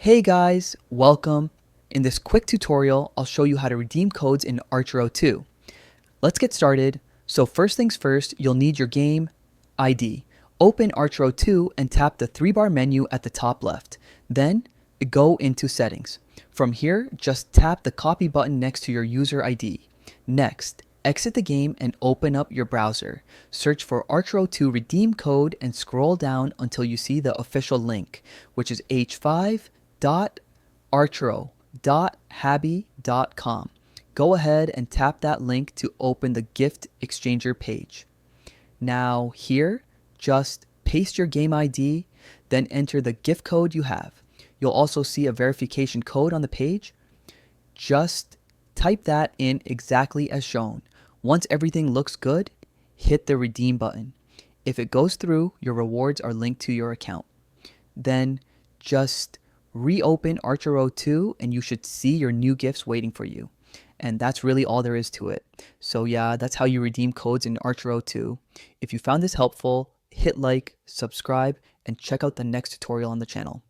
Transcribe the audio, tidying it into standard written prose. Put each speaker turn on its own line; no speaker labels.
Hey guys, welcome. In this quick tutorial, I'll show you how to redeem codes in Archero 2. Let's get started. So first things first, you'll need your game ID. Open Archero 2 and tap the 3-bar menu at the top left. Then go into settings. From here, just tap the copy button next to your user ID. Next, exit the game and open up your browser. Search for Archero 2 redeem code and scroll down until you see the official link, which is h5.archero.habi.com. Go ahead and tap that link to open the gift exchanger page. Now here, just paste your game ID, then enter the gift code you have. You'll also see a verification code on the page. Just type that in exactly as shown. Once everything looks good, hit the redeem button. If it goes through, your rewards are linked to your account. Then just reopen Archero 2 and you should see your new gifts waiting for you. And that's really all there is to it. So yeah, that's how you redeem codes in Archero 2. If you found this helpful, hit like, subscribe, and check out the next tutorial on the channel.